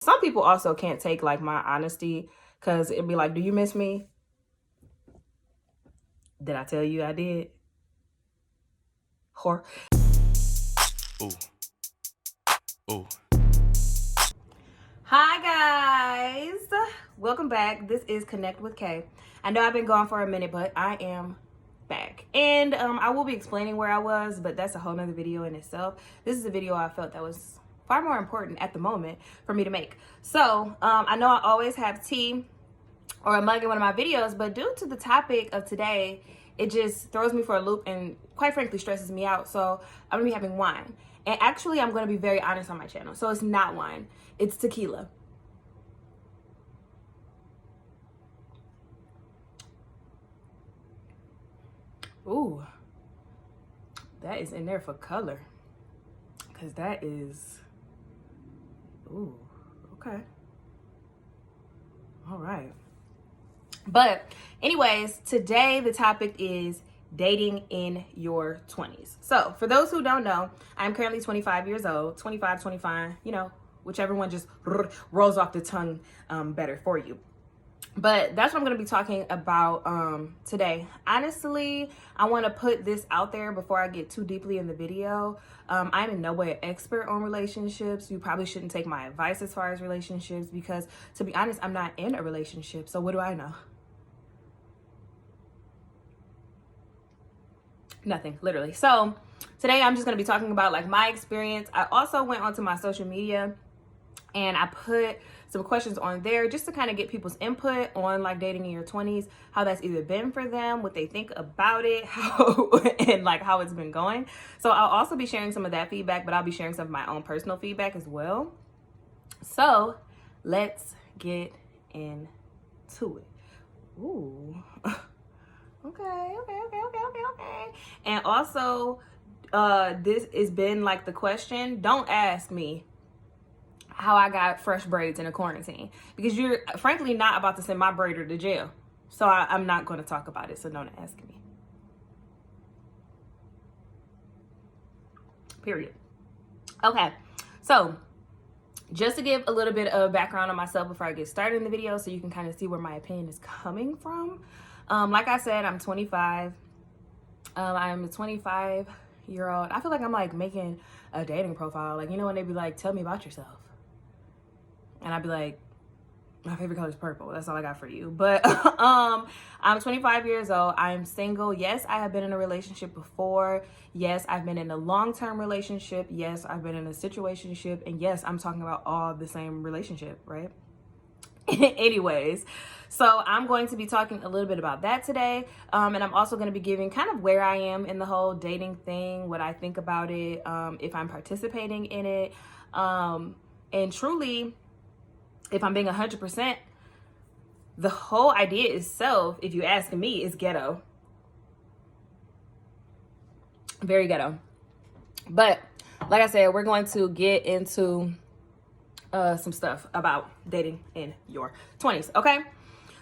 Some people also can't take like my honesty, because it'd be like, do you miss me? Did I tell you I did? Whore. Ooh. Ooh. Hi guys, welcome back. This is Connect with Kay. I know I've been gone for a minute, but I am back, and I will be explaining where I was, but that's a whole nother video in itself. This is a video I felt that was far more important at the moment for me to make. So I know I always have tea or a mug in one of my videos, but due to the topic of today, it just throws me for a loop and quite frankly stresses me out. So I'm gonna be having wine, and actually I'm gonna be very honest on my channel, so it's not wine, it's tequila. Ooh, that is in there for color, because that is, ooh, okay, all right. But anyways, today the topic is dating in your 20s. So for those who don't know, I'm currently 25 years old, 25, 25, you know, whichever one just rolls off the tongue better for you. But that's what I'm going to be talking about today. Honestly, I want to put this out there before I get too deeply in the video. I'm in no way an expert on relationships. You probably shouldn't take my advice as far as relationships, because to be honest, I'm not in a relationship. So what do I know? Nothing, literally. So today I'm just going to be talking about like my experience. I also went onto my social media and I put some questions on there just to kind of get people's input on like dating in your 20s, how that's either been for them, what they think about it, how and like how it's been going. So I'll also be sharing some of that feedback, but I'll be sharing some of my own personal feedback as well. So let's get into it. Ooh. Okay. And also, this has been like the question. Don't ask me how I got fresh braids in a quarantine, because you're frankly not about to send my braider to jail. So I'm not going to talk about it. So don't ask me. Period. Okay. So just to give a little bit of background on myself before I get started in the video, so you can kind of see where my opinion is coming from. Like I said, I'm 25. I'm a 25-year-old. I feel like I'm like making a dating profile. Like, you know, when they be like, tell me about yourself. And I'd be like, my favorite color is purple. That's all I got for you. But I'm 25 years old. I'm single. Yes, I have been in a relationship before. Yes, I've been in a long-term relationship. Yes, I've been in a situationship. And yes, I'm talking about all the same relationship, right? Anyways, so I'm going to be talking a little bit about that today. And I'm also going to be giving kind of where I am in the whole dating thing, what I think about it, if I'm participating in it. And truly, if I'm being 100%, the whole idea itself, if you ask me, is ghetto. Very ghetto. But like I said, we're going to get into some stuff about dating in your 20s. Okay.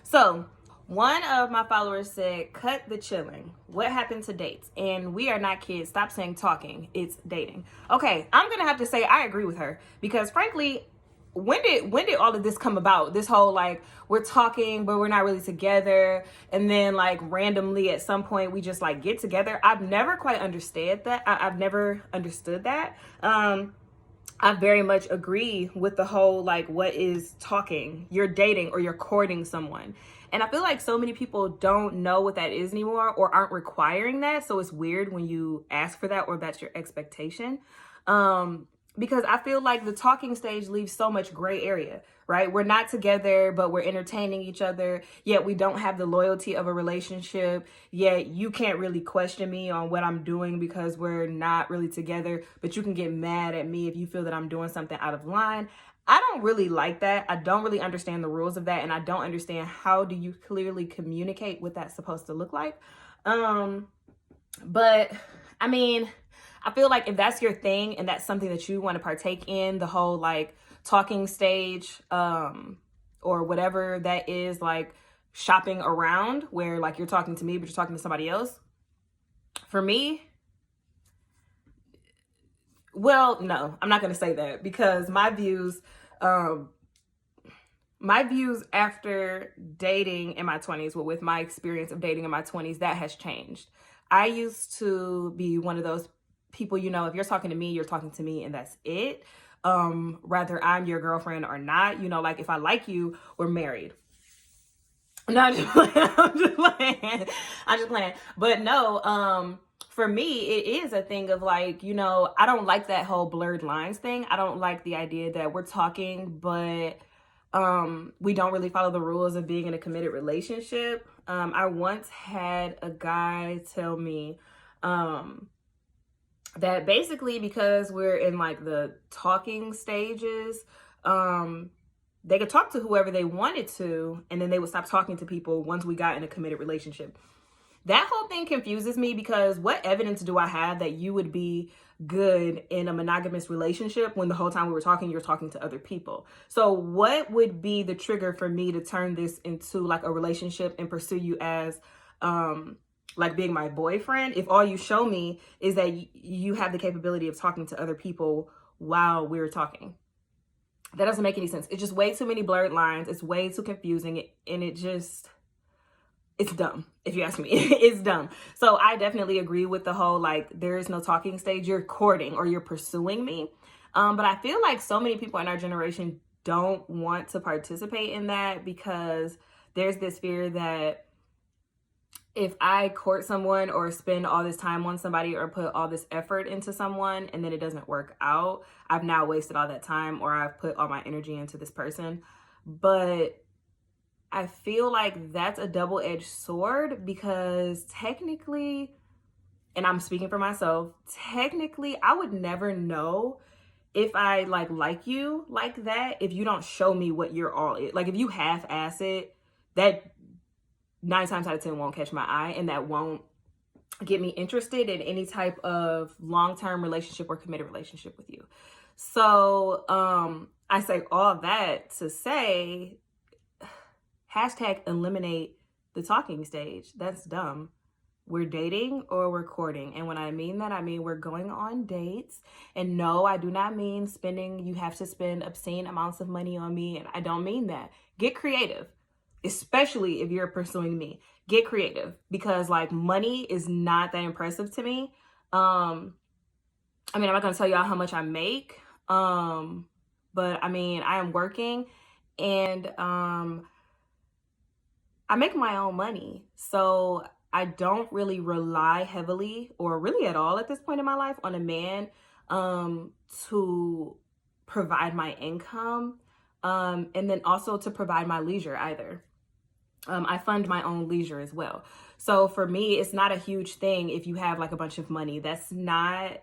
So one of my followers said, cut the chilling. What happened to dates? And we are not kids. Stop saying talking. It's dating. Okay. I'm going to have to say I agree with her, because frankly, when did all of this come about? This whole like, we're talking, but we're not really together. And then like randomly at some point we just like get together. I've never quite understood that. I've never understood that. I very much agree with the whole, like, what is talking? You're dating or you're courting someone. And I feel like so many people don't know what that is anymore, or aren't requiring that. So it's weird when you ask for that, or that's your expectation. Because I feel like the talking stage leaves so much gray area, right? We're not together, but we're entertaining each other. Yet we don't have the loyalty of a relationship. Yet you can't really question me on what I'm doing because we're not really together. But you can get mad at me if you feel that I'm doing something out of line. I don't really like that. I don't really understand the rules of that. And I don't understand how do you clearly communicate what that's supposed to look like. But I mean, I feel like if that's your thing and that's something that you want to partake in, the whole like talking stage, or whatever that is, like shopping around where like you're talking to me, but you're talking to somebody else. For me, well, no, I'm not going to say that, because my views my views after dating in my 20s, well, with my experience of dating in my 20s, that has changed. I used to be one of those people, you know, if you're talking to me, you're talking to me and that's it. Whether I'm your girlfriend or not, you know, like if I like you, we're married. No, I'm just playing. I'm just playing. I'm just playing. But no, for me, it is a thing of like, you know, I don't like that whole blurred lines thing. I don't like the idea that we're talking, but we don't really follow the rules of being in a committed relationship. I once had a guy tell me that basically because we're in like the talking stages, they could talk to whoever they wanted to, and then they would stop talking to people once we got in a committed relationship. That whole thing confuses me because what evidence do I have that you would be good in a monogamous relationship when the whole time we were talking, you're talking to other people? So what would be the trigger for me to turn this into like a relationship and pursue you as like being my boyfriend if all you show me is that you have the capability of talking to other people while we're talking? That doesn't make any sense. It's just way too many blurred lines. It's way too confusing. And it's dumb, if you ask me. It's dumb. So I definitely agree with the whole, like, there is no talking stage. You're courting or you're pursuing me. But I feel like so many people in our generation don't want to participate in that because there's this fear that if I court someone or spend all this time on somebody or put all this effort into someone and then it doesn't work out, I've now wasted all that time or I've put all my energy into this person. But I feel like that's a double-edged sword because technically, and I'm speaking for myself, technically I would never know if I like you like that if you don't show me what you're all in. Like if you half-ass it, that 9 times out of 10 won't catch my eye and that won't get me interested in any type of long-term relationship or committed relationship with you. So I say all that to say, hashtag eliminate the talking stage. That's dumb. We're dating or we're courting. And when I mean that, I mean we're going on dates. And no, I do not mean you have to spend obscene amounts of money on me. And I don't mean that. Get creative. Especially if you're pursuing me, get creative because like money is not that impressive to me. I mean, I'm not going to tell y'all how much I make. But I mean, I am working and, I make my own money. So I don't really rely heavily or really at all at this point in my life on a man, to provide my income. And then also to provide my leisure either. I fund my own leisure as well. So for me, it's not a huge thing if you have like a bunch of money. That's not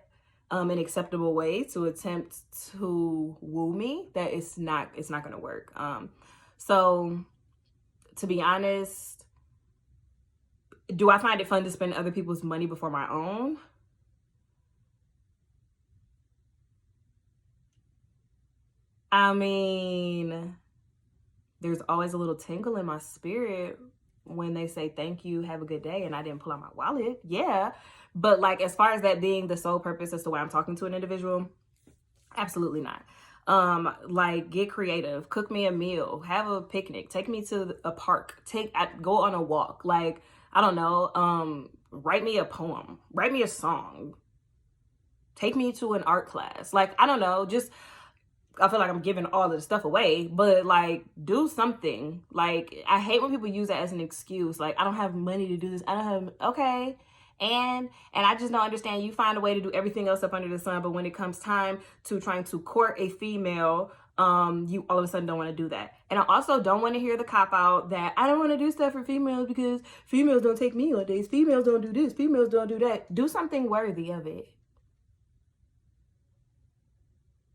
an acceptable way to attempt to woo me. That it's not going to work. So to be honest, do I find it fun to spend other people's money before my own? I mean, there's always a little tingle in my spirit when they say thank you, have a good day, and I didn't pull out my wallet. Yeah. But like as far as that being the sole purpose as to why I'm talking to an individual, absolutely not. Like get creative, cook me a meal, have a picnic, take me to a park, go on a walk. Like, I don't know, write me a poem, write me a song, take me to an art class. Like, I don't know, just I feel like I'm giving all of the stuff away, but like do something. Like I hate when people use that as an excuse. Like I don't have money to do this. I don't have, okay. And I just don't understand. You find a way to do everything else up under the sun, but when it comes time to trying to court a female, you all of a sudden don't want to do that. And I also don't want to hear the cop out that I don't want to do stuff for females because females don't take me on dates. Females don't do this. Females don't do that. Do something worthy of it.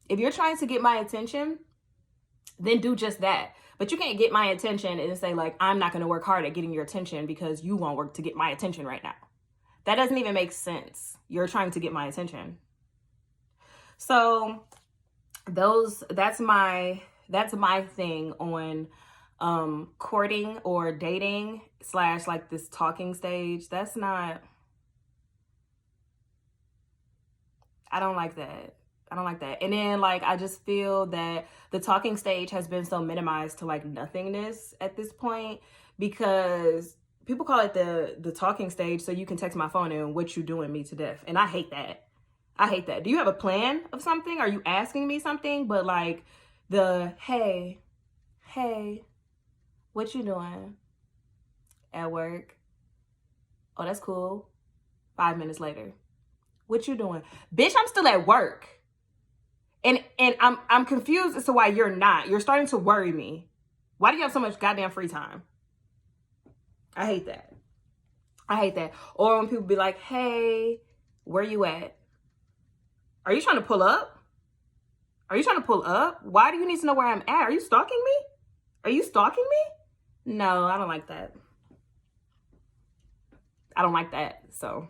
If you're trying to get my attention, then do just that. But you can't get my attention and say like, I'm not going to work hard at getting your attention because you won't work to get my attention right now. That doesn't even make sense. You're trying to get my attention. So that's my thing on courting or dating / like this talking stage. I don't like that. I don't like that. And then like, I just feel that the talking stage has been so minimized to like nothingness at this point, because people call it the talking stage so you can text my phone and what you doing me to death. And I hate that. I hate that. Do you have a plan of something? Are you asking me something? But like hey, what you doing at work? Oh, that's cool. 5 minutes later, what you doing? Bitch, I'm still at work. And I'm confused as to why you're not. You're starting to worry me. Why do you have so much goddamn free time? I hate that. I hate that. Or when people be like, hey, where you at? Are you trying to pull up? Are you trying to pull up? Why do you need to know where I'm at? Are you stalking me? Are you stalking me? No, I don't like that. I don't like that. So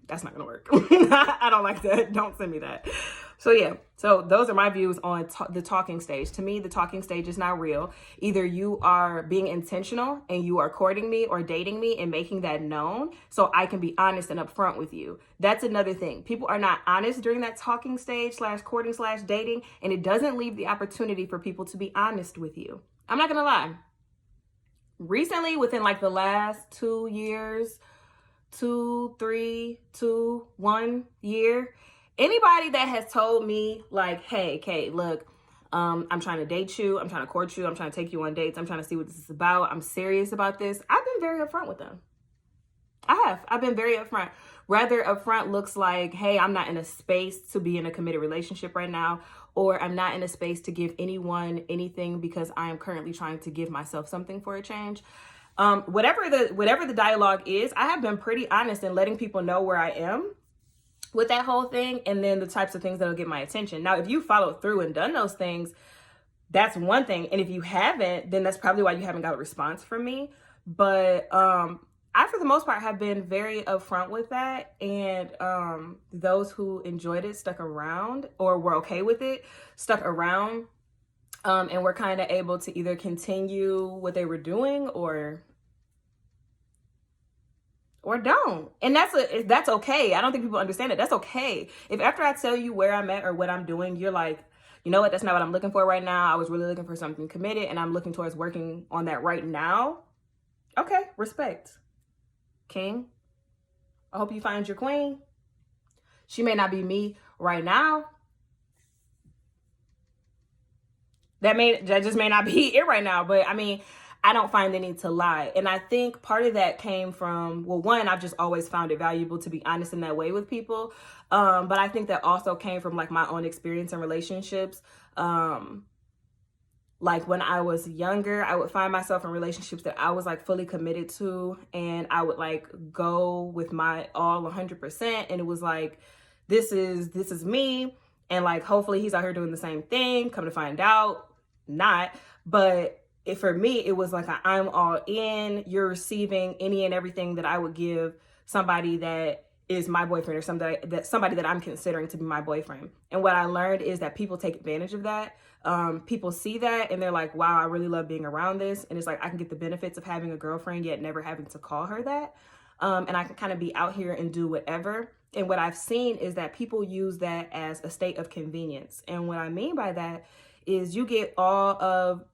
that's not gonna work. I don't like that. Don't send me that. So yeah, so those are my views on the talking stage. To me, the talking stage is not real. Either you are being intentional and you are courting me or dating me and making that known so I can be honest and upfront with you. That's another thing. People are not honest during that talking stage / courting / dating, and it doesn't leave the opportunity for people to be honest with you. I'm not gonna lie. Recently, within like the last 2 years, 2, 3, 2, 1 year, anybody that has told me like, hey, Kate, look, I'm trying to date you, I'm trying to court you, I'm trying to take you on dates, I'm trying to see what this is about, I'm serious about this, I've been very upfront with them. I've been very upfront. Rather upfront looks like, hey, I'm not in a space to be in a committed relationship right now, or I'm not in a space to give anyone anything because I am currently trying to give myself something for a change. Whatever the dialogue is, I have been pretty honest in letting people know where I am with that whole thing, and then the types of things that'll get my attention. Now, if you followed through and done those things, that's one thing. And if you haven't, then that's probably why you haven't got a response from me. But I, for the most part, have been very upfront with that. And those who enjoyed it stuck around, or were okay with it, stuck around. And were kind of able to either continue what they were doing or don't. And that's okay. I don't think people understand it. That's okay. If after I tell you where I'm at or what I'm doing, you're like, you know what, that's not what I'm looking for right now. I was really looking for something committed and I'm looking towards working on that right now. Okay, respect. King, I hope you find your queen. She may not be me right now. That just may not be it right now, but I mean, I don't find the need to lie. And I think part of that came from, well, one, I've just always found it valuable to be honest in that way with people. But I think that also came from like my own experience in relationships. Like when I was younger, I would find myself in relationships that I was like fully committed to, and I would like go with my all 100%. And it was like, this is me. And like, hopefully he's out here doing the same thing. Come to find out, not. But for me, it was like I'm all in. You're receiving any and everything that I would give somebody that is my boyfriend, or somebody that I'm considering to be my boyfriend. And what I learned is that people take advantage of that. People see that and they're like, wow, I really love being around this. And it's like, I can get the benefits of having a girlfriend yet never having to call her that. And I can kind of be out here and do whatever. And what I've seen is that people use that as a state of convenience. And what I mean by that is you get all of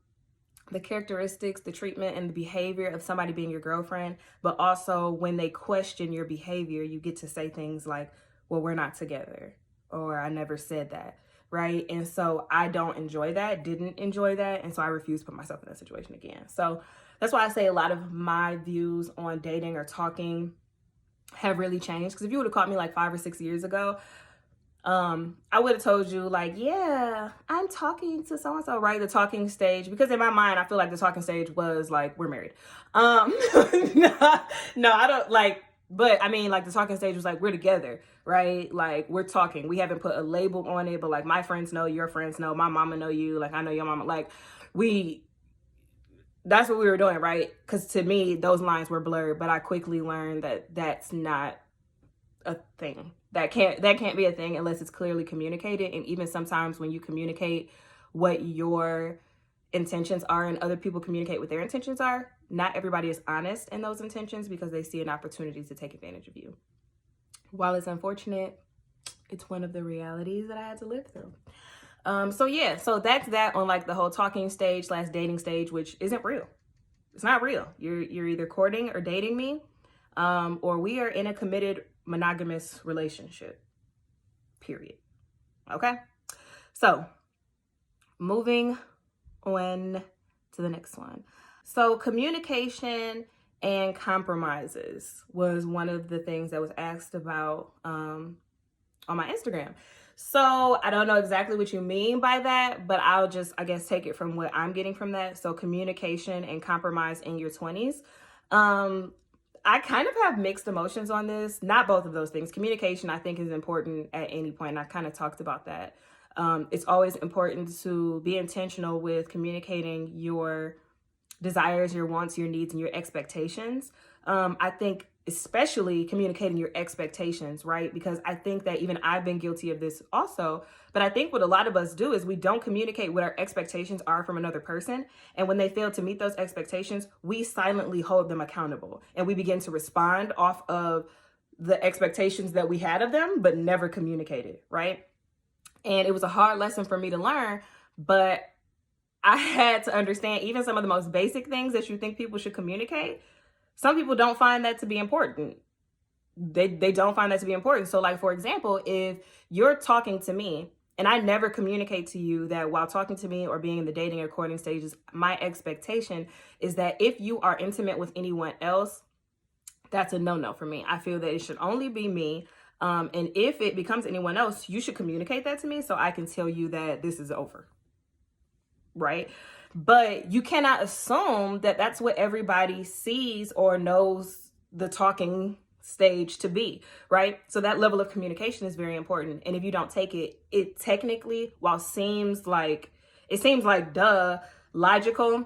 the characteristics, the treatment, and the behavior of somebody being your girlfriend, but also when they question your behavior, you get to say things like, well, we're not together, or I never said that, right? And so I don't enjoy that, didn't enjoy that, and so I refuse to put myself in that situation again. So that's why I say a lot of my views on dating or talking have really changed. Because if you would have caught me like 5 or 6 years ago, I would have told you like, yeah, I'm talking to so-and-so, right? The talking stage, because in my mind, I feel like the talking stage was like, we're married. No, I don't like, but I mean, like the talking stage was like, we're together, right? Like we're talking, we haven't put a label on it, but like my friends know, your friends know, my mama know you, like I know your mama, like that's what we were doing, right? Because to me, those lines were blurred, but I quickly learned that that's not a thing. That can't be a thing unless it's clearly communicated. And even sometimes when you communicate what your intentions are and other people communicate what their intentions are, not everybody is honest in those intentions because they see an opportunity to take advantage of you. While it's unfortunate, it's one of the realities that I had to live through. So yeah, so that's that on like the whole talking stage / dating stage, which isn't real. It's not real. You're either courting or dating me, or we are in a committed monogamous relationship, period. Okay? So moving on to the next one. So communication and compromises was one of the things that was asked about on my Instagram. So I don't know exactly what you mean by that, but I'll just, I guess, take it from what I'm getting from that. So communication and compromise in your 20s. I kind of have mixed emotions on this. Not both of those things. Communication, I think, is important at any point. And I kind of talked about that. It's always important to be intentional with communicating your desires, your wants, your needs, and your expectations. I think especially communicating your expectations, right? Because I think that even I've been guilty of this also, but I think what a lot of us do is we don't communicate what our expectations are from another person. And when they fail to meet those expectations, we silently hold them accountable and we begin to respond off of the expectations that we had of them, but never communicated, right? And it was a hard lesson for me to learn, but I had to understand even some of the most basic things that you think people should communicate. Some people don't find that to be important. They don't find that to be important. So like, for example, if you're talking to me and I never communicate to you that while talking to me or being in the dating or courting stages, my expectation is that if you are intimate with anyone else, that's a no-no for me. I feel that it should only be me. And if it becomes anyone else, you should communicate that to me so I can tell you that this is over. Right? But you cannot assume that that's what everybody sees or knows the talking stage to be, right? So that level of communication is very important. And if you don't take it, it technically, while it seems like logical,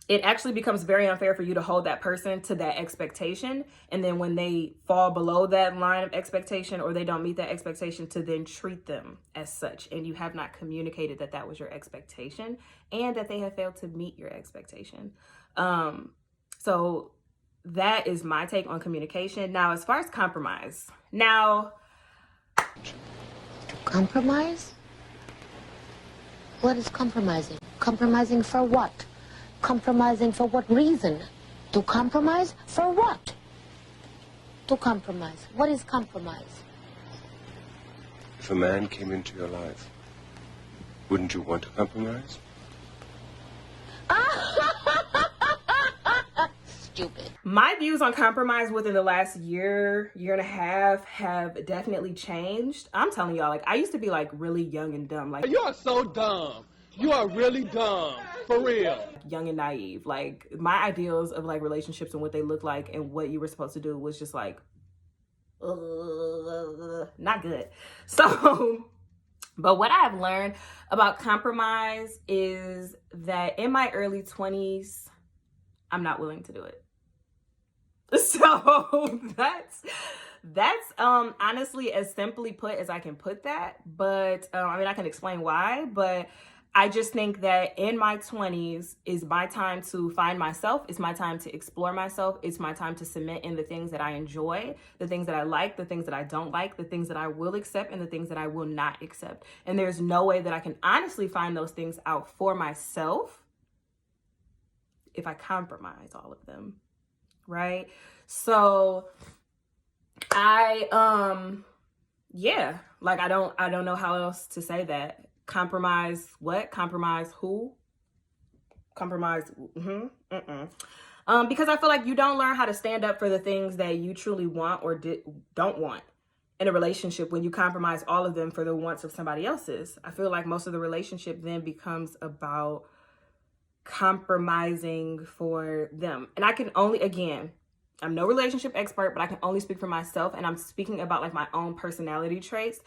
it actually becomes very unfair for you to hold that person to that expectation. And then when they fall below that line of expectation or they don't meet that expectation, to then treat them as such. And you have not communicated that that was your expectation and that they have failed to meet your expectation. So that is my take on communication. Now, as far as compromise, Compromise? What is compromising? Compromising for what? Compromising for what reason? To compromise? For what? To compromise. What is compromise? If a man came into your life, wouldn't you want to compromise? Stupid. My views on compromise within the last year and a half have definitely changed. I'm telling y'all, like, I used to be like really young and dumb. Like, you are so dumb. You are really dumb. For real. Young and naive. Like, my ideals of like relationships and what they look like and what you were supposed to do was just like, not good. So, but what I've learned about compromise is that in my early 20s, I'm not willing to do it. So that's honestly as simply put as I can put that. But I mean, I can explain why, but I just think that in my 20s is my time to find myself. It's my time to explore myself. It's my time to cement in the things that I enjoy, the things that I like, the things that I don't like, the things that I will accept, and the things that I will not accept. And there's no way that I can honestly find those things out for myself if I compromise all of them, right? So I don't know how else to say that. Compromise what? Compromise who? Compromise because I feel like you don't learn how to stand up for the things that you truly want or don't want in a relationship when you compromise all of them for the wants of somebody else's. I feel like most of the relationship then becomes about compromising for them. And I can only, again, I'm no relationship expert, but I can only speak for myself, and I'm speaking about like my own personality traits.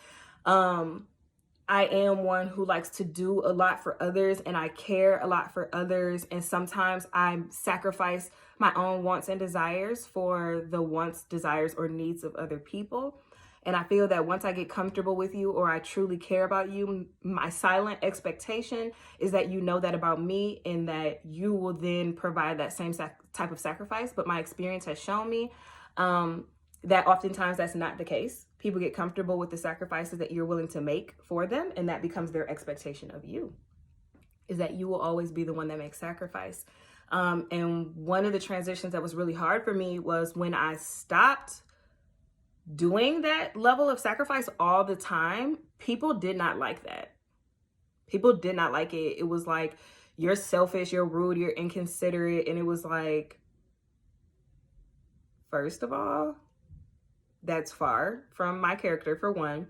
I am one who likes to do a lot for others, and I care a lot for others. And sometimes I sacrifice my own wants and desires for the wants, desires, or needs of other people. And I feel that once I get comfortable with you or I truly care about you, my silent expectation is that you know that about me and that you will then provide that same type of sacrifice. But my experience has shown me that oftentimes that's not the case. People get comfortable with the sacrifices that you're willing to make for them, and that becomes their expectation of you, is that you will always be the one that makes sacrifice. And one of the transitions that was really hard for me was when I stopped doing that level of sacrifice all the time. People did not like that. People did not like it. It was like, you're selfish, you're rude, you're inconsiderate. And it was like, first of all, that's far from my character, for one.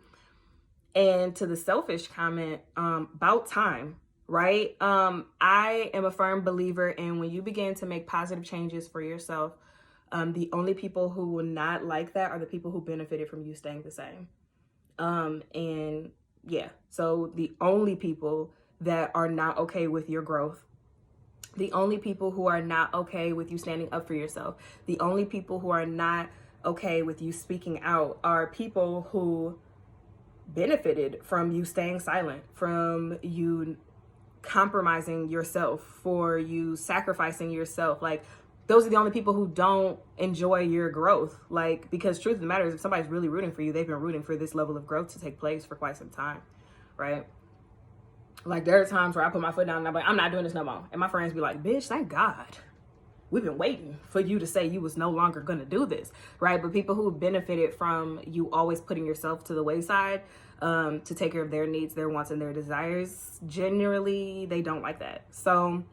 And to the selfish comment, about time, right? I am a firm believer in when you begin to make positive changes for yourself, the only people who will not like that are the people who benefited from you staying the same. And yeah, so the only people that are not okay with your growth, the only people who are not okay with you standing up for yourself, the only people who are not okay with you speaking out are people who benefited from you staying silent, from you compromising yourself, for you sacrificing yourself. Like, those are the only people who don't enjoy your growth. Like, because truth of the matter is, if somebody's really rooting for you, they've been rooting for this level of growth to take place for quite some time, right? Like, there are times where I put my foot down and I'm like, I'm not doing this no more. And my friends be like, bitch, thank God. We've been waiting for you to say you was no longer going to do this, right? But people who benefited from you always putting yourself to the wayside, to take care of their needs, their wants, and their desires, generally, they don't like that. So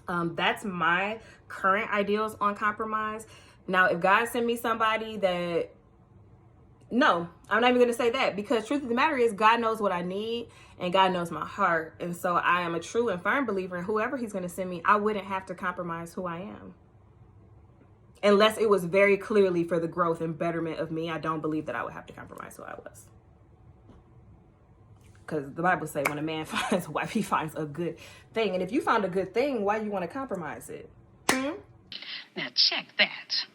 that's my current ideals on compromise. Now, if God sent me somebody that, no, I'm not even going to say that, because truth of the matter is, God knows what I need and God knows my heart. And so I am a true and firm believer in whoever he's going to send me, I wouldn't have to compromise who I am. Unless it was very clearly for the growth and betterment of me, I don't believe that I would have to compromise who I was. Because the Bible says when a man finds a wife, he finds a good thing. And if you found a good thing, why you want to compromise it? Now check that.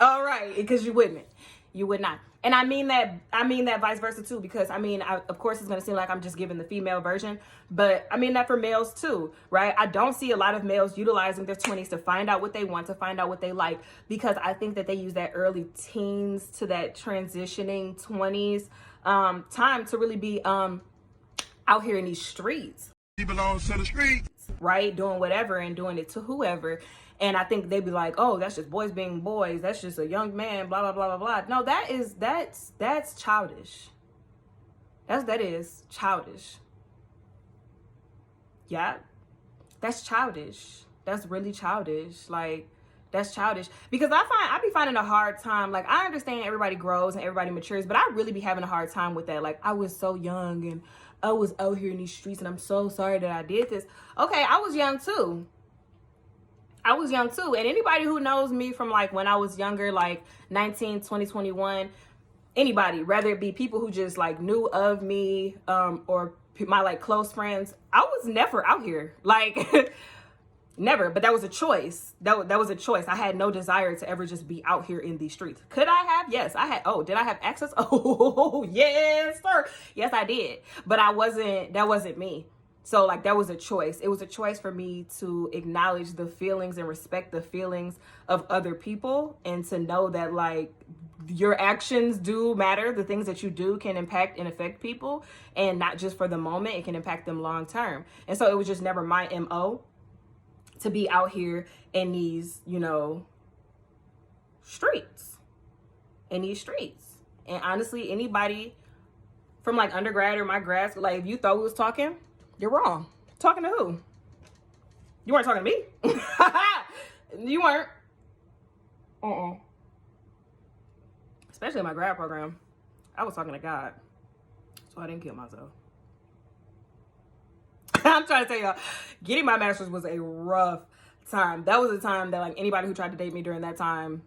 All right, because you wouldn't. You would not. And I mean that vice versa too, because of course it's going to seem like I'm just giving the female version, but I mean that for males too, right? I don't see a lot of males utilizing their 20s to find out what they want, to find out what they like, because I think that they use that early teens to that transitioning 20s time to really be out here in these streets. He belongs to the streets. Right? Doing whatever and doing it to whoever. And I think they'd be like, oh, that's just boys being boys. That's just a young man, blah, blah, blah, blah, blah. No, that's childish. That is childish. Yeah. That's childish. That's really childish. Like, that's childish. Because I be finding a hard time. Like, I understand everybody grows and everybody matures, but I really be having a hard time with that. Like, I was so young and I was out here in these streets and I'm so sorry that I did this. Okay, I was young too. And anybody who knows me from like when I was younger, like 19, 20, 21, anybody, rather it be people who just like knew of me, or my like close friends, I was never out here, like never. But that was a choice. That was a choice. I had no desire to ever just be out here in these streets. Could I have? Yes, I had. Oh, did I have access? Oh, yes, sir. Yes, I did. But that wasn't me. So like that was a choice. It was a choice for me to acknowledge the feelings and respect the feelings of other people, and to know that like your actions do matter. The things that you do can impact and affect people, and not just for the moment, it can impact them long term. And so it was just never my MO to be out here in these, streets. And honestly, anybody from like undergrad or my grad school, like if you thought we was talking, you're wrong. Talking to who? You weren't talking to me. You weren't. Especially in my grad program, I was talking to God, so I didn't kill myself. I'm trying to tell y'all, getting my master's was a rough time. That was a time that like anybody who tried to date me during that time,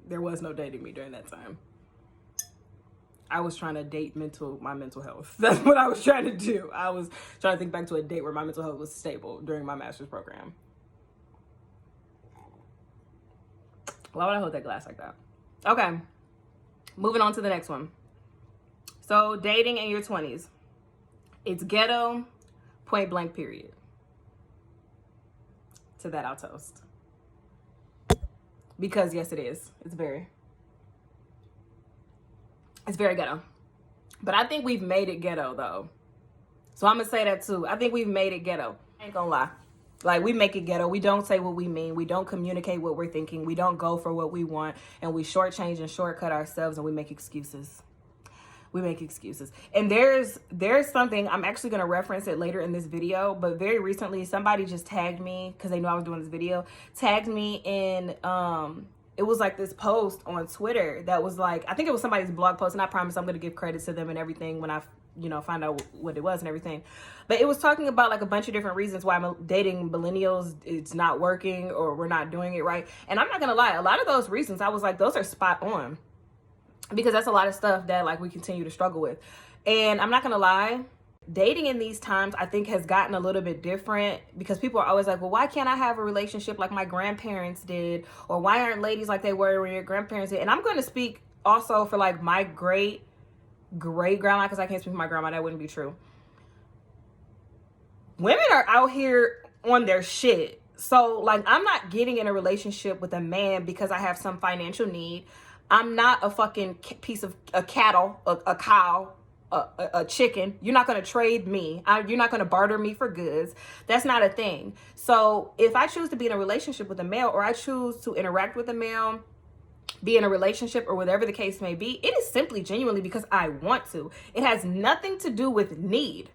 there was no dating me during that time. I was trying to date my mental health. That's what I was trying to do. I was trying to think back to a date where my mental health was stable during my master's program. Why would I hold that glass like that? Okay, moving on to the next one. So dating in your 20s. It's ghetto, point blank, period. To that I'll toast. Because yes, it is. It's very ghetto. But I think we've made it ghetto though. So I'm gonna say that too. I think we've made it ghetto. I ain't gonna lie. Like, we make it ghetto. We don't say what we mean. We don't communicate what we're thinking. We don't go for what we want. And we shortchange and shortcut ourselves, and we make excuses. We make excuses. And there's something, I'm actually going to reference it later in this video, but very recently somebody just tagged me because they knew I was doing this video, tagged me in, it was like this post on Twitter that was like, I think it was somebody's blog post, and I promise I'm going to give credit to them and everything when I, find out what it was and everything. But it was talking about like a bunch of different reasons why I'm dating millennials, it's not working, or we're not doing it right. And I'm not going to lie, a lot of those reasons, I was like, those are spot on. Because that's a lot of stuff that like we continue to struggle with. And I'm not gonna lie, dating in these times I think has gotten a little bit different, because people are always like, well, why can't I have a relationship like my grandparents did? Or why aren't ladies like they were when your grandparents did? And I'm gonna speak also for like my great grandma, because I can't speak for my grandma, that wouldn't be true. Women are out here on their shit. So like, I'm not getting in a relationship with a man because I have some financial need. I'm not a fucking piece of a cattle, a cow, a chicken. You're not going to trade me. You're not going to barter me for goods. That's not a thing. So if I choose to be in a relationship with a male, or I choose to interact with a male, be in a relationship, or whatever the case may be, it is simply genuinely because I want to. It has nothing to do with need.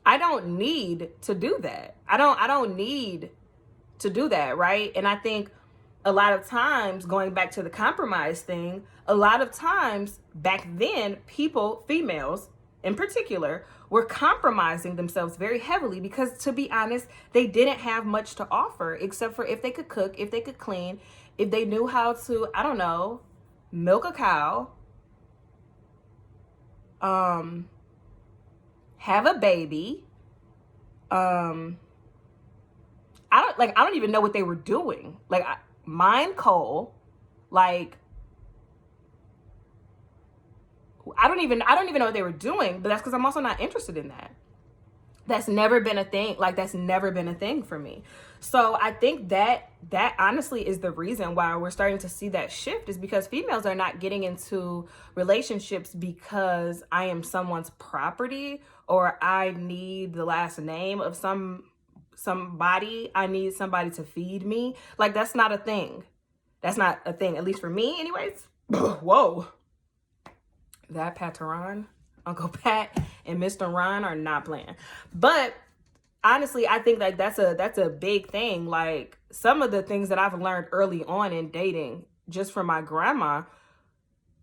I don't need to do that. I don't need to do that, right? And I think a lot of times, going back to the compromise thing, a lot of times back then, people, females in particular, were compromising themselves very heavily because, to be honest, they didn't have much to offer except for if they could cook, if they could clean, if they knew how to, I don't know, milk a cow, have a baby. I don't even know what they were doing. Like, mine coal, like, I don't even know what they were doing, but that's because I'm also not interested in that. That's never been a thing. Like, that's never been a thing for me. So I think that honestly is the reason why we're starting to see that shift, is because females are not getting into relationships because I am someone's property, or I need the last name of somebody. I need somebody to feed me. Like, that's not a thing. That's not a thing, at least for me anyways. Whoa. That Pat Teron, Uncle Pat and Mr. Ron are not playing. But honestly, I think like that's a big thing. Like, some of the things that I've learned early on in dating, just from my grandma,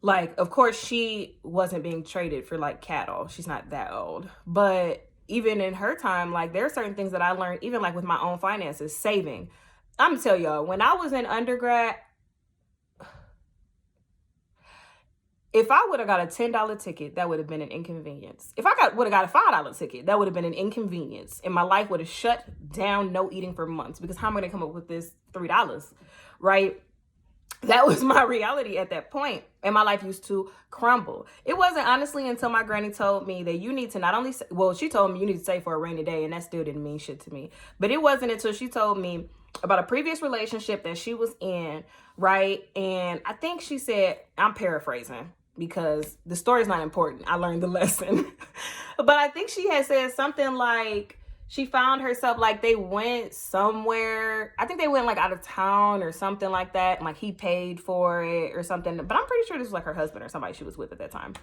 like, of course she wasn't being traded for like cattle. She's not that old. But even in her time, like, there are certain things that I learned, even like with my own finances, saving. I'm gonna tell y'all, when I was in undergrad, if I would have got a $10 ticket, that would have been an inconvenience. If I would have got a $5 ticket, that would have been an inconvenience. And my life would have shut down, no eating for months, because how am I gonna come up with this $3, right? That was my reality at that point. And my life used to crumble. It wasn't honestly until my granny told me that you need to not only, well, she told me you need to save for a rainy day, and that still didn't mean shit to me. But it wasn't until she told me about a previous relationship that she was in, right? And I think she said, I'm paraphrasing because the story's not important. I learned the lesson. But I think she had said something like, she found herself, like, they went somewhere. I think they went like out of town or something like that. And like, he paid for it or something. But I'm pretty sure this was like her husband or somebody she was with at that time.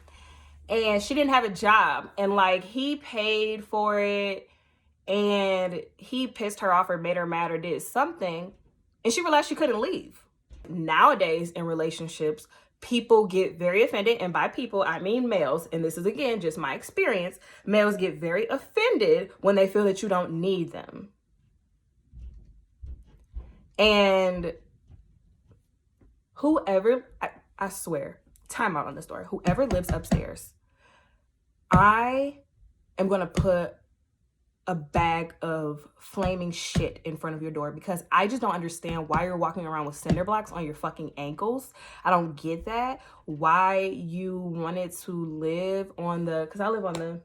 And she didn't have a job. And like, he paid for it. And he pissed her off or made her mad or did something. And she realized she couldn't leave. Nowadays in relationships, people get very offended, and by people, I mean males, and this is, again, just my experience. Males get very offended when they feel that you don't need them. And whoever, I swear, time out on this story, whoever lives upstairs, I am going to put a bag of flaming shit in front of your door, because I just don't understand why you're walking around with cinder blocks on your fucking ankles. I don't get that. Why you wanted to live on the, because I live on the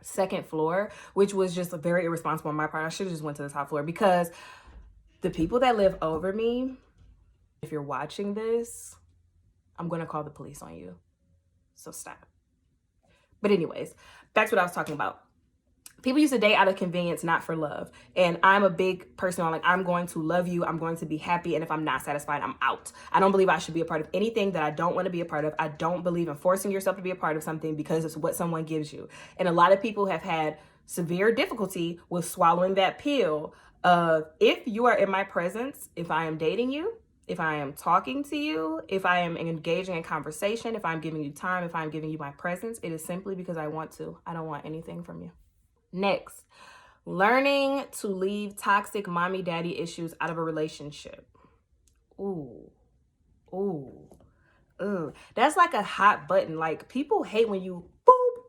second floor, which was just very irresponsible on my part. I should have just went to the top floor, because the people that live over me, if you're watching this, I'm going to call the police on you. So stop. But anyways, back to what I was talking about. People used to date out of convenience, not for love. And I'm a big person on, like, I'm going to love you. I'm going to be happy. And if I'm not satisfied, I'm out. I don't believe I should be a part of anything that I don't want to be a part of. I don't believe in forcing yourself to be a part of something because it's what someone gives you. And a lot of people have had severe difficulty with swallowing that pill of, if you are in my presence, if I am dating you, if I am talking to you, if I am engaging in conversation, if I'm giving you time, if I'm giving you my presence, it is simply because I want to. I don't want anything from you. Next, learning to leave toxic mommy daddy issues out of a relationship. Ooh. That's like a hot button. Like, people hate when you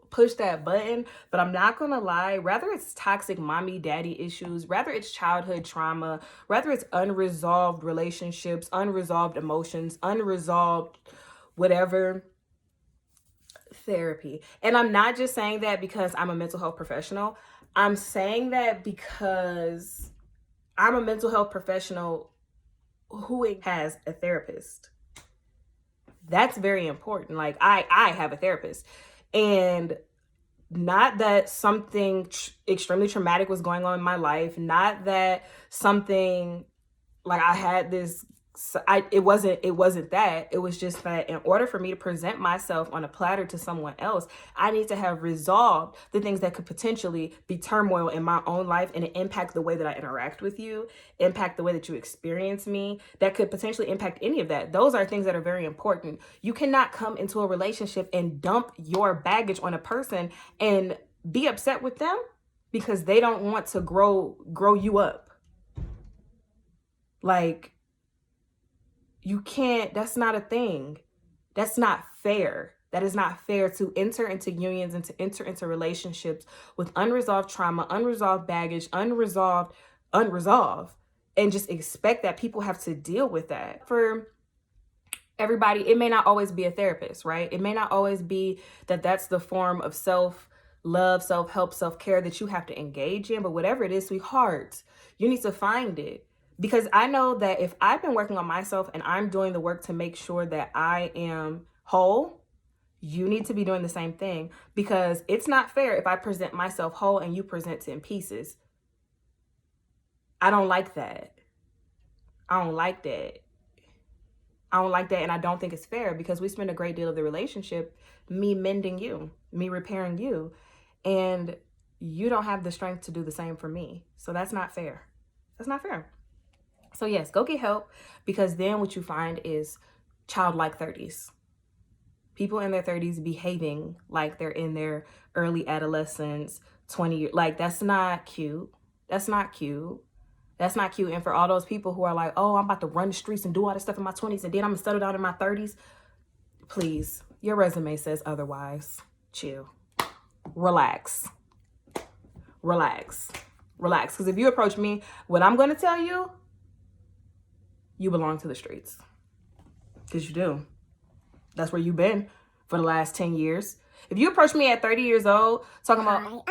push that button, but I'm not gonna lie, rather it's toxic mommy daddy issues, rather it's childhood trauma, rather it's unresolved relationships, unresolved emotions, unresolved whatever, therapy. And I'm not just saying that because I'm a mental health professional. I'm saying that because I'm a mental health professional who has a therapist. That's very important. Like, I have a therapist, and not that something extremely traumatic was going on in my life, not that something like I had this, it wasn't that. It was just that in order for me to present myself on a platter to someone else, I need to have resolved the things that could potentially be turmoil in my own life and impact the way that I interact with you, impact the way that you experience me, that could potentially impact any of that. Those are things that are very important. You cannot come into a relationship and dump your baggage on a person and be upset with them because they don't want to grow you up. Like, you can't, that's not a thing. That's not fair. That is not fair to enter into unions and to enter into relationships with unresolved trauma, unresolved baggage, unresolved, and just expect that people have to deal with that. For everybody, it may not always be a therapist, right? It may not always be that that's the form of self-love, self-help, self-care that you have to engage in, but whatever it is, sweetheart, you need to find it. Because I know that if I've been working on myself and I'm doing the work to make sure that I am whole, you need to be doing the same thing. Because it's not fair if I present myself whole and you present in pieces. I don't like that. I don't like that. And I don't think it's fair, because we spend a great deal of the relationship me mending you, me repairing you, and you don't have the strength to do the same for me. So that's not fair. That's not fair. So yes, go get help, because then what you find is childlike 30s. People in their 30s behaving like they're in their early adolescence, 20 years. Like, that's not cute. That's not cute. That's not cute. And for all those people who are like, oh, I'm about to run the streets and do all this stuff in my 20s and then I'm going to settle down in my 30s. Please, your resume says otherwise. Chill. Relax. Because if you approach me, what I'm going to tell you, you belong to the streets. Because you do. That's where you've been for the last 10 years. If you approach me at 30 years old talking about...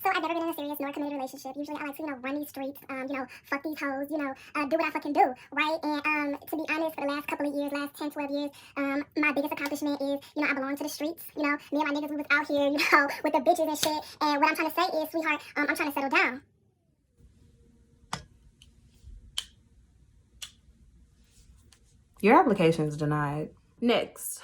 So I've never been in a serious nor committed relationship. Usually I like to, run these streets, fuck these hoes, do what I fucking do, right? And to be honest, for the last couple of years, last 10, 12 years, my biggest accomplishment is, I belong to the streets. Me and my niggas, we was out here, with the bitches and shit. And what I'm trying to say is, sweetheart, I'm trying to settle down. Your application is denied. Next,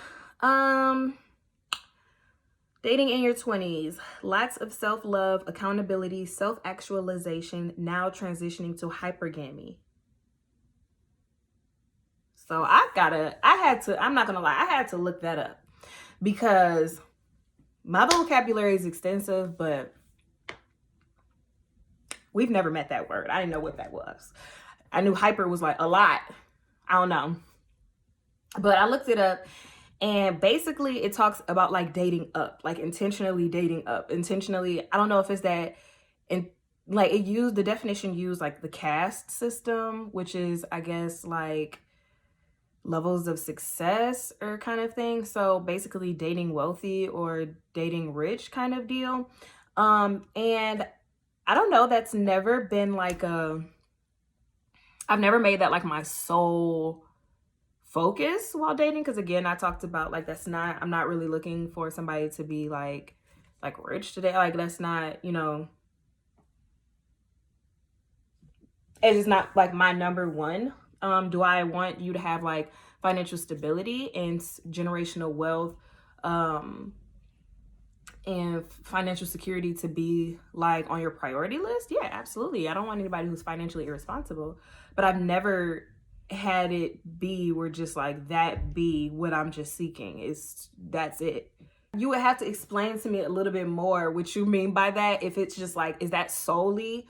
dating in your 20s, lots of self-love, accountability, self-actualization, now transitioning to hypergamy. So I'm not gonna lie, I had to look that up, because my vocabulary is extensive, but we've never met that word. I didn't know what that was. I knew hyper was like a lot. I don't know. But I looked it up, and basically it talks about like dating up, like intentionally dating up. Intentionally, I don't know if it's that, and like the definition used like the caste system, which is, I guess, like levels of success or kind of thing. So basically dating wealthy or dating rich kind of deal. And I don't know, that's never been like I've never made that like my sole focus while dating. Cause again, I talked about like, I'm not really looking for somebody to be like rich today. Like that's not, you know, it is not like my number one. Do I want you to have like financial stability and generational wealth, and financial security to be like on your priority list? Yeah, absolutely. I don't want anybody who's financially irresponsible, but I've never had it be where just like that be what I'm just seeking. That's it. You would have to explain to me a little bit more what you mean by that. If it's just like, is that solely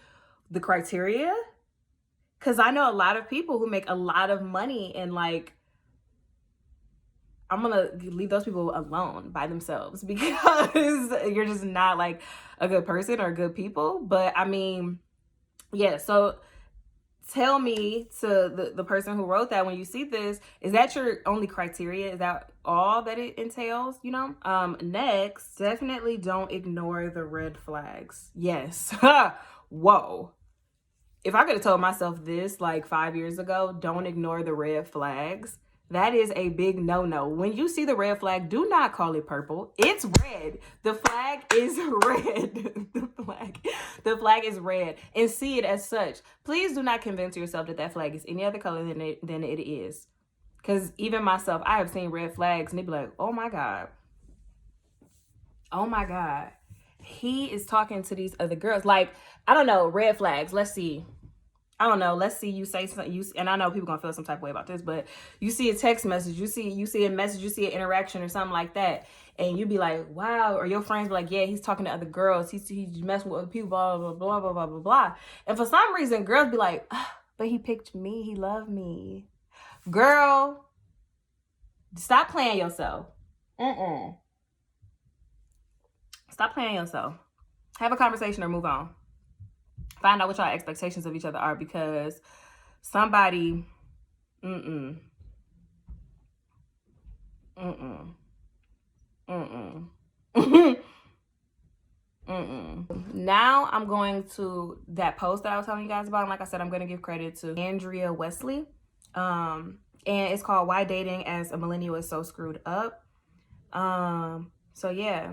the criteria? Because I know a lot of people who make a lot of money and like, I'm gonna leave those people alone by themselves because you're just not like a good person or good people. But I mean, yeah, so tell me, to the person who wrote that, when you see this, is that your only criteria? Is that all that it entails, you know? Next, definitely don't ignore the red flags. Yes. Whoa. If I could have told myself this like 5 years ago, don't ignore the red flags. That is a big no-no. When you see the red flag, do not call it purple. It's red. The flag is red. The flag is red, and see it as such. Please do not convince yourself that flag is any other color than it is. Because even myself, I have seen red flags and they be like, oh my God. Oh my God. He is talking to these other girls. Like, I don't know, red flags. Let's see. I don't know. Let's see you say something. And I know people gonna feel some type of way about this, but you see a text message, you see a message, you see an interaction or something like that, and you be like, wow. Or your friends be like, yeah, he's talking to other girls. He's messing with other people, blah, blah, blah, blah, blah, blah, blah. And for some reason, girls be like, but he picked me. He loved me. Girl, stop playing yourself. Stop playing yourself. Have a conversation or move on. Find out what your expectations of each other are, because somebody, now I'm going to that post that I was telling you guys about. And like I said, I'm going to give credit to Andrea Wesley. And it's called Why Dating as a Millennial is So Screwed Up. So yeah.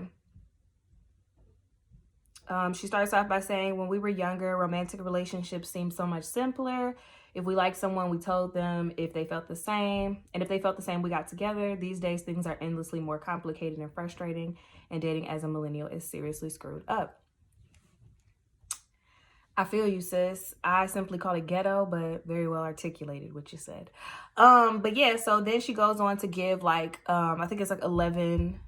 She starts off by saying, when we were younger, romantic relationships seemed so much simpler. If we liked someone, we told them if they felt the same. And if they felt the same, we got together. These days, things are endlessly more complicated and frustrating. And dating as a millennial is seriously screwed up. I feel you, sis. I simply call it ghetto, but very well articulated what you said. But yeah, so then she goes on to give like, I think it's like 11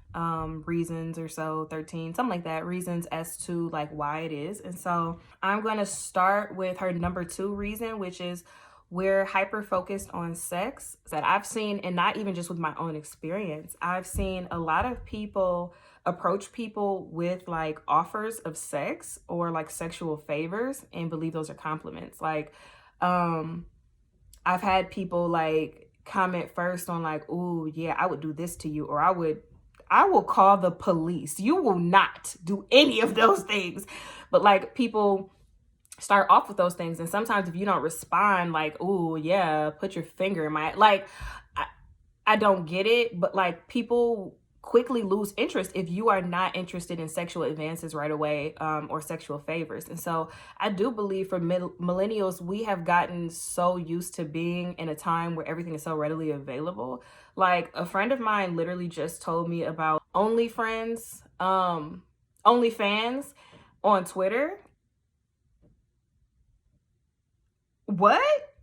reasons or so, 13, something like that, reasons as to like why it is. And so I'm going to start with her number 2 reason, which is we're hyper focused on sex. That I've seen, and not even just with my own experience, I've seen a lot of people approach people with like offers of sex or like sexual favors and believe those are compliments. Like, I've had people like comment first on like, ooh, yeah, I would do this to you, or I will call the police. You will not do any of those things. But like, people start off with those things. And sometimes if you don't respond like, ooh, yeah, put your finger in my, like, I don't get it. But like, people quickly lose interest if you are not interested in sexual advances right away, or sexual favors. And so I do believe for millennials, we have gotten so used to being in a time where everything is so readily available. Like, a friend of mine literally just told me about OnlyFans on Twitter. What?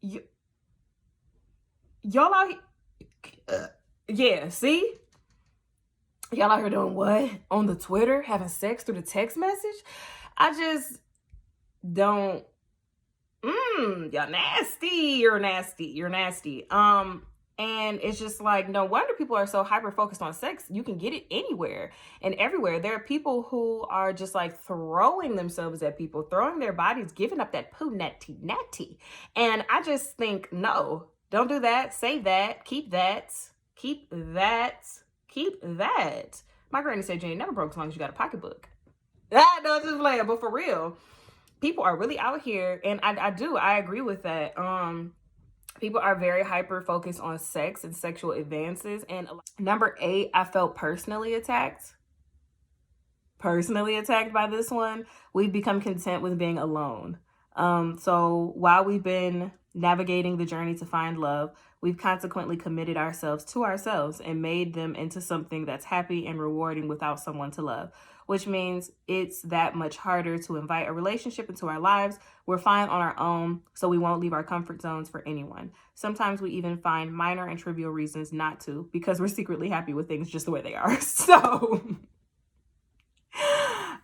Y'all out here? Yeah, see? Y'all out here doing what? On the Twitter? Having sex through the text message? I just don't. Y'all nasty. You're nasty. You're nasty. And it's just like, no wonder people are so hyper focused on sex. You can get it anywhere and everywhere. There are people who are just like throwing themselves at people, throwing their bodies, giving up that poo natty. And I just think, no, don't do that. Save that. Keep that. Keep that. Keep that. My granny said you ain't never broke as long as you got a pocketbook. Ah, no, just playing, but for real, people are really out here, and I agree with that. People are very hyper focused on sex and sexual advances. And number 8, I felt personally attacked by this one. We've become content with being alone. So while we've been navigating the journey to find love, we've consequently committed ourselves to ourselves and made them into something that's happy and rewarding without someone to love, which means it's that much harder to invite a relationship into our lives. We're fine on our own, so we won't leave our comfort zones for anyone. Sometimes we even find minor and trivial reasons not to, because we're secretly happy with things just the way they are. So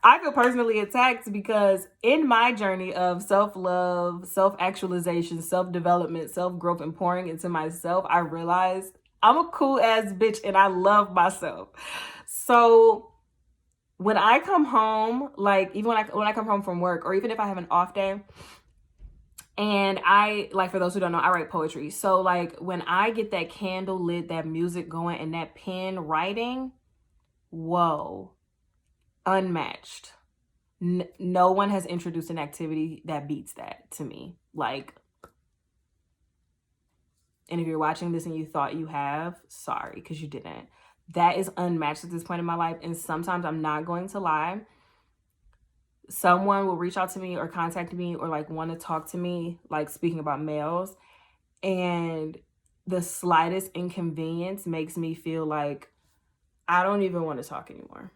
I feel personally attacked because in my journey of self-love, self-actualization, self-development, self-growth, and pouring into myself, I realized I'm a cool ass bitch and I love myself. So when I come home, like even when I come home from work, or even if I have an off day, and I, like, for those who don't know, I write poetry. So like when I get that candle lit, that music going, and that pen writing, whoa, unmatched. No one has introduced an activity that beats that to me. Like, and if you're watching this and you thought you have, sorry, because you didn't. That is unmatched at this point in my life. And sometimes, I'm not going to lie, someone will reach out to me or contact me or like want to talk to me, like speaking about males, and the slightest inconvenience makes me feel like I don't even want to talk anymore.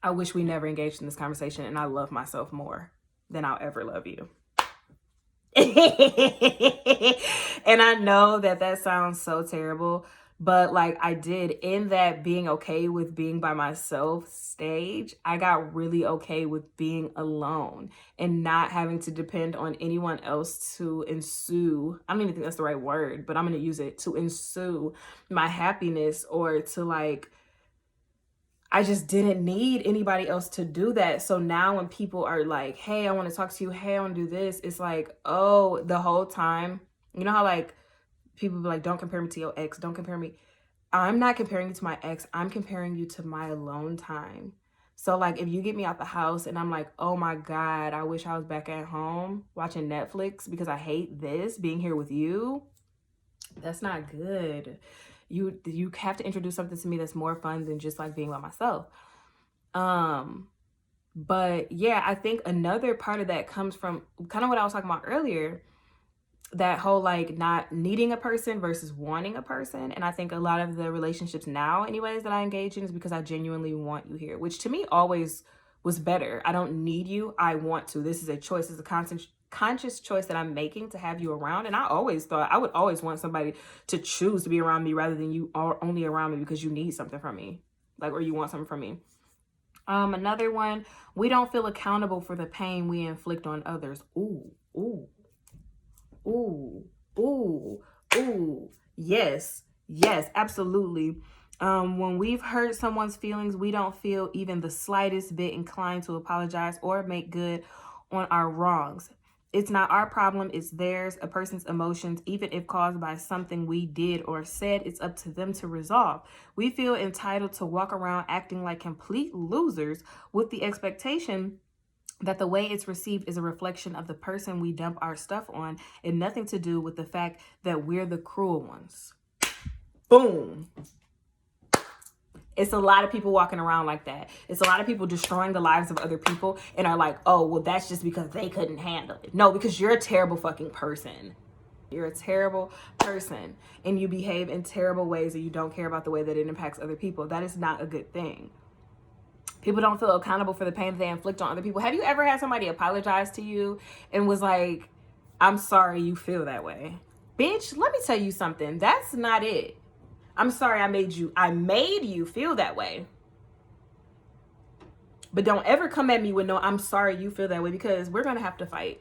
I wish we never engaged in this conversation, and I love myself more than I'll ever love you. And I know that sounds so terrible, but like I did, in that being okay with being by myself stage, I got really okay with being alone and not having to depend on anyone else to ensue. I don't even think that's the right word, but I'm going to use it, to ensue my happiness, or to like, I just didn't need anybody else to do that. So now when people are like, hey, I want to talk to you, hey, I want to do this, it's like, oh, the whole time, you know how like people be like, don't compare me to your ex, don't compare me. I'm not comparing you to my ex, I'm comparing you to my alone time. So like if you get me out the house and I'm like, oh my God, I wish I was back at home watching Netflix because I hate this, being here with you, that's not good. You have to introduce something to me that's more fun than just like being by myself. But yeah, I think another part of that comes from kind of what I was talking about earlier, that whole like not needing a person versus wanting a person. And I think a lot of the relationships now anyways that I engage in is because I genuinely want you here, which to me always was better. I don't need you, I want to. This is a choice, it's a conscious choice that I'm making to have you around. And I always thought I would always want somebody to choose to be around me rather than you are only around me because you need something from me, like, or you want something from me. Another one, we don't feel accountable for the pain we inflict on others. Ooh, ooh, ooh, ooh, ooh. Yes, absolutely. When we've hurt someone's feelings, we don't feel even the slightest bit inclined to apologize or make good on our wrongs. It's not our problem, it's theirs. A person's emotions, even if caused by something we did or said, it's up to them to resolve. We feel entitled to walk around acting like complete losers with the expectation that the way it's received is a reflection of the person we dump our stuff on and nothing to do with the fact that we're the cruel ones. Boom. It's a lot of people walking around like that. It's a lot of people destroying the lives of other people and are like, oh, well, that's just because they couldn't handle it. No, because you're a terrible fucking person. You're a terrible person and you behave in terrible ways and you don't care about the way that it impacts other people. That is not a good thing. People don't feel accountable for the pain that they inflict on other people. Have you ever had somebody apologize to you and was like, I'm sorry you feel that way? Bitch, let me tell you something. That's not it. I'm sorry I made you feel that way. But don't ever come at me with no, I'm sorry you feel that way, because we're going to have to fight.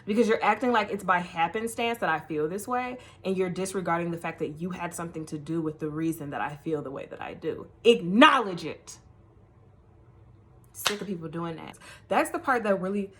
Because you're acting like it's by happenstance that I feel this way, and you're disregarding the fact that you had something to do with the reason that I feel the way that I do. Acknowledge it. Sick of people doing that. That's the part that really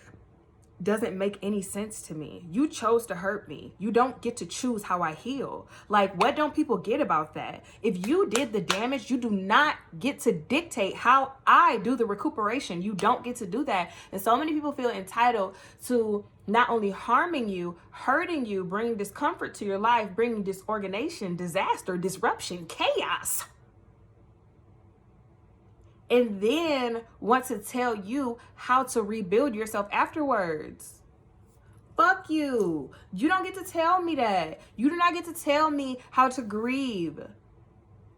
doesn't make any sense to me. You chose to hurt me. You don't get to choose how I heal. Like, what don't people get about that? If you did the damage, you do not get to dictate how I do the recuperation. You don't get to do that. And so many people feel entitled to not only harming you, hurting you, bringing discomfort to your life, bringing disorganization, disaster, disruption, chaos, and then want to tell you how to rebuild yourself afterwards. Fuck you. You don't get to tell me that. You do not get to tell me how to grieve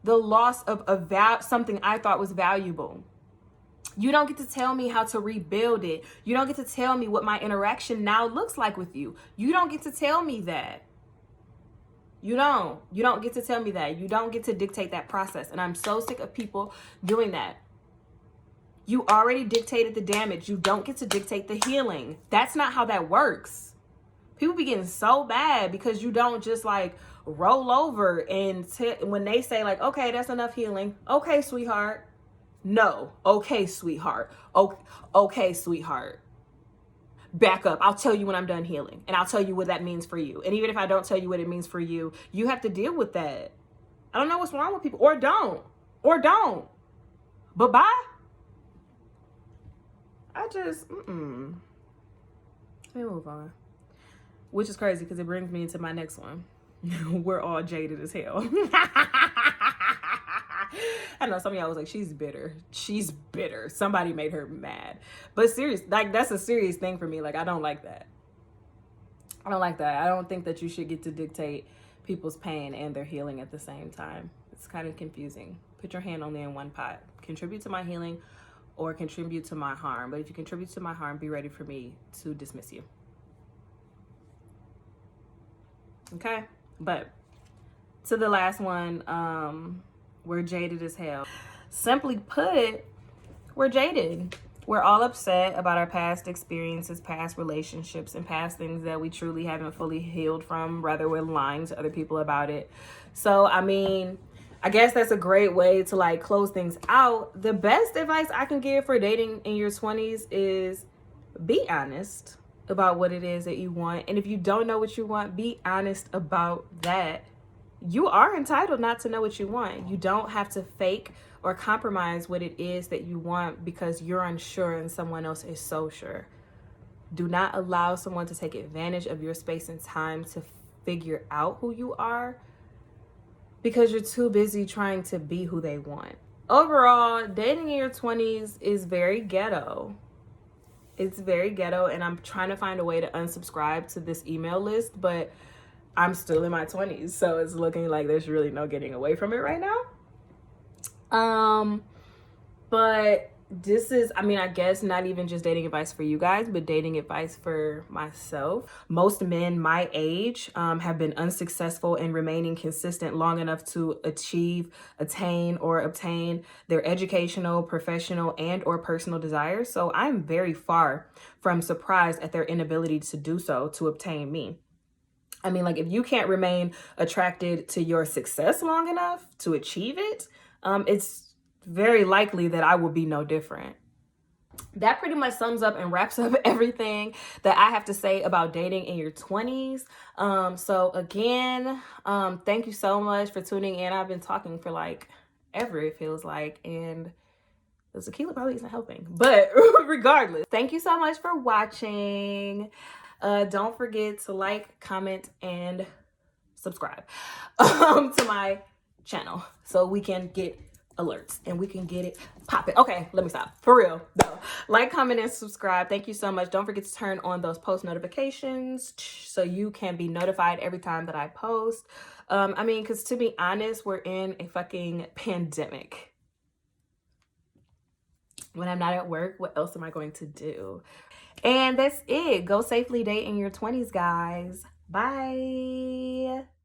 the loss of something I thought was valuable. You don't get to tell me how to rebuild it. You don't get to tell me what my interaction now looks like with you. You don't get to tell me that. You don't get to tell me that. You don't get to dictate that process. And I'm so sick of people doing that. You already dictated the damage. You don't get to dictate the healing. That's not how that works. People be getting so bad because you don't just like roll over and when they say like, okay, that's enough healing. Okay, sweetheart. No. Okay, sweetheart. Okay, sweetheart. Back up. I'll tell you when I'm done healing. And I'll tell you what that means for you. And even if I don't tell you what it means for you, you have to deal with that. I don't know what's wrong with people. Or don't. But bye. Let me move on. Which is crazy because it brings me into my next one. We're all jaded as hell. I know some of y'all was like, she's bitter. She's bitter. Somebody made her mad. But serious, like that's a serious thing for me. Like, I don't like that. I don't like that. I don't think that you should get to dictate people's pain and their healing at the same time. It's kind of confusing. Put your hand only in one pot. Contribute to my healing or contribute to my harm. But if you contribute to my harm, be ready for me to dismiss you. Okay? But to the last one, we're jaded as hell. Simply put, we're jaded. We're all upset about our past experiences, past relationships, and past things that we truly haven't fully healed from. Rather, we're lying to other people about it. So, I mean, I guess that's a great way to like close things out. The best advice I can give for dating in your 20s is be honest about what it is that you want. And if you don't know what you want, be honest about that. You are entitled not to know what you want. You don't have to fake or compromise what it is that you want because you're unsure and someone else is so sure. Do not allow someone to take advantage of your space and time to figure out who you are because you're too busy trying to be who they want. Overall, dating in your 20s is very ghetto. It's very ghetto, and I'm trying to find a way to unsubscribe to this email list, but I'm still in my 20s, so it's looking like there's really no getting away from it right now. But this is, I mean, I guess not even just dating advice for you guys, but dating advice for myself. Most men my age have been unsuccessful in remaining consistent long enough to achieve, attain, or obtain their educational, professional, and or personal desires. So I'm very far from surprised at their inability to do so to obtain me. I mean, like, if you can't remain attracted to your success long enough to achieve it, it's very likely that I will be no different. That pretty much sums up and wraps up everything that I have to say about dating in your 20s. So again, thank you so much for tuning in. I've been talking for like ever, it feels like, and the tequila probably isn't helping. But regardless, thank you so much for watching. Don't forget to like, comment, and subscribe to my channel so we can get alerts and we can get it popping. Okay, let me stop. For real though. Like, comment, and subscribe. Thank you so much. Don't forget to turn on those post notifications so you can be notified every time that I post. I mean, because to be honest, we're in a fucking pandemic. When I'm not at work, what else am I going to do? And that's it. Go safely date in your 20s, guys. Bye.